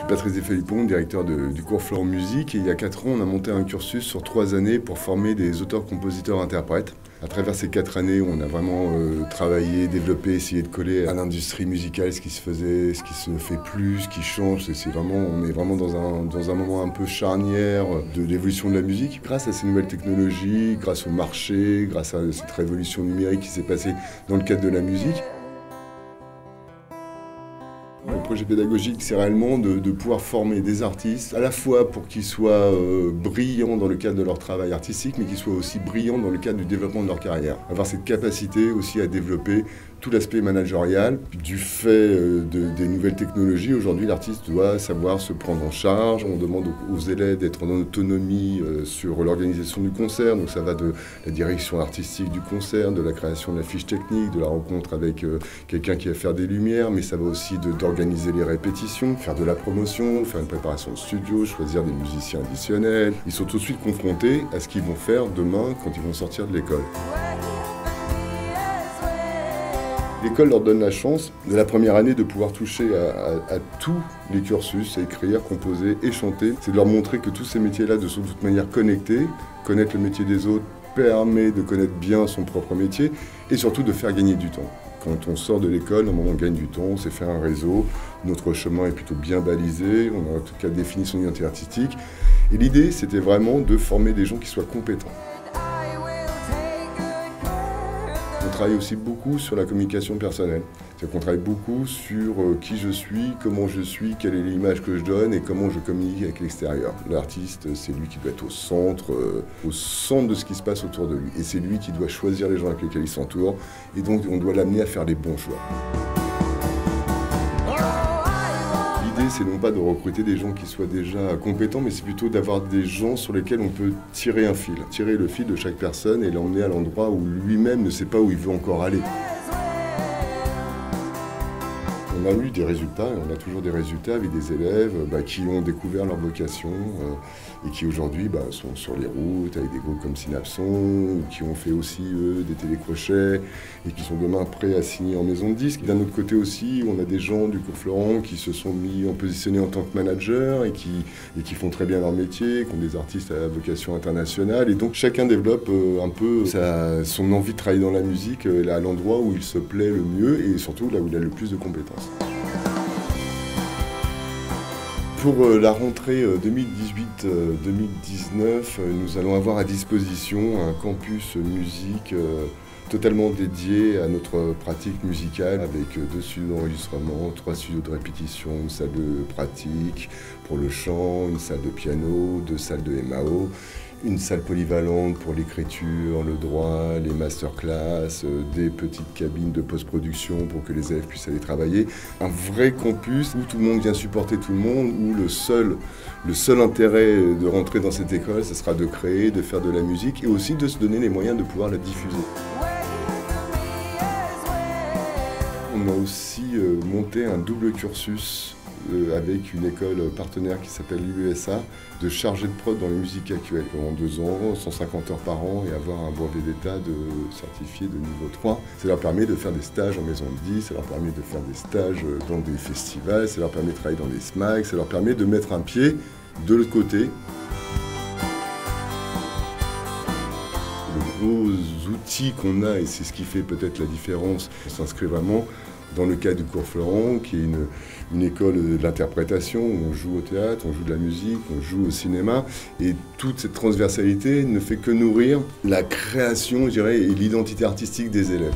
suis Patrice Desfalipon, directeur du cours Florent Musique, et il y a 4 ans, on a monté un cursus sur 3 années pour former des auteurs, compositeurs, interprètes. À travers ces 4 années, on a vraiment travaillé, développé, essayé de coller à l'industrie musicale, ce qui se faisait, ce qui se fait plus, ce qui change. On est vraiment dans un moment un peu charnière de l'évolution de la musique. Grâce à ces nouvelles technologies, grâce au marché, grâce à cette révolution numérique qui s'est passée dans le cadre de la musique. Le projet pédagogique, c'est réellement de pouvoir former des artistes, à la fois pour qu'ils soient brillants dans le cadre de leur travail artistique, mais qu'ils soient aussi brillants dans le cadre du développement de leur carrière. Avoir cette capacité aussi à développer tout l'aspect managérial. Du fait des nouvelles technologies, aujourd'hui, l'artiste doit savoir se prendre en charge. On demande aux élèves d'être en autonomie sur l'organisation du concert. Donc ça va de la direction artistique du concert, de la création de la fiche technique, de la rencontre avec quelqu'un qui va faire des lumières, mais ça va aussi d'organiser les répétitions, faire de la promotion, faire une préparation de studio, choisir des musiciens additionnels. Ils sont tout de suite confrontés à ce qu'ils vont faire demain quand ils vont sortir de l'école. L'école leur donne la chance, de la première année, de pouvoir toucher à tous les cursus, à écrire, composer et chanter. C'est de leur montrer que tous ces métiers-là sont de toute manière connectés. Connaître le métier des autres permet de connaître bien son propre métier et surtout de faire gagner du temps. Quand on sort de l'école, normalement on gagne du temps, on sait faire un réseau, notre chemin est plutôt bien balisé, on a en tout cas défini son identité artistique. Et l'idée, c'était vraiment de former des gens qui soient compétents. On travaille aussi beaucoup sur la communication personnelle. C'est qu'on travaille beaucoup sur qui je suis, comment je suis, quelle est l'image que je donne et comment je communique avec l'extérieur. L'artiste, c'est lui qui doit être au centre de ce qui se passe autour de lui. Et c'est lui qui doit choisir les gens avec lesquels il s'entoure. Et donc, on doit l'amener à faire les bons choix. L'idée, c'est non pas de recruter des gens qui soient déjà compétents, mais c'est plutôt d'avoir des gens sur lesquels on peut tirer un fil. Tirer le fil de chaque personne et l'emmener à l'endroit où lui-même ne sait pas où il veut encore aller. On a eu des résultats, et on a toujours des résultats avec des élèves qui ont découvert leur vocation et qui aujourd'hui sont sur les routes avec des groupes comme Synapson, ou qui ont fait aussi des télécrochets et qui sont demain prêts à signer en maison de disques. D'un autre côté aussi, on a des gens du cours Florent qui se sont mis en positionnés en tant que managers et qui font très bien leur métier, qui ont des artistes à vocation internationale. Et donc chacun développe un peu son envie de travailler dans la musique à l'endroit où il se plaît le mieux et surtout là où il a le plus de compétences. Pour la rentrée 2018-2019, nous allons avoir à disposition un campus musique totalement dédié à notre pratique musicale avec 2 studios d'enregistrement, 3 studios de répétition, une salle de pratique pour le chant, une salle de piano, 2 salles de MAO, une salle polyvalente pour l'écriture, le droit, les masterclass, des petites cabines de post-production pour que les élèves puissent aller travailler. Un vrai campus où tout le monde vient supporter tout le monde, où le seul intérêt de rentrer dans cette école, ce sera de créer, de faire de la musique et aussi de se donner les moyens de pouvoir la diffuser. On a aussi monté un double cursus avec une école partenaire qui s'appelle l'UESA, de chargé de prod dans les musiques actuelles. Pendant 2 ans, 150 heures par an et avoir un brevet d'état certifié de niveau 3. Ça leur permet de faire des stages en maison de disques, ça leur permet de faire des stages dans des festivals, ça leur permet de travailler dans des SMAC, ça leur permet de mettre un pied de l'autre côté. Les gros outils qu'on a, et c'est ce qui fait peut-être la différence, on s'inscrit vraiment dans le cadre du cours Florent, qui est une école de l'interprétation, où on joue au théâtre, on joue de la musique, on joue au cinéma, et toute cette transversalité ne fait que nourrir la création, je dirais, et l'identité artistique des élèves.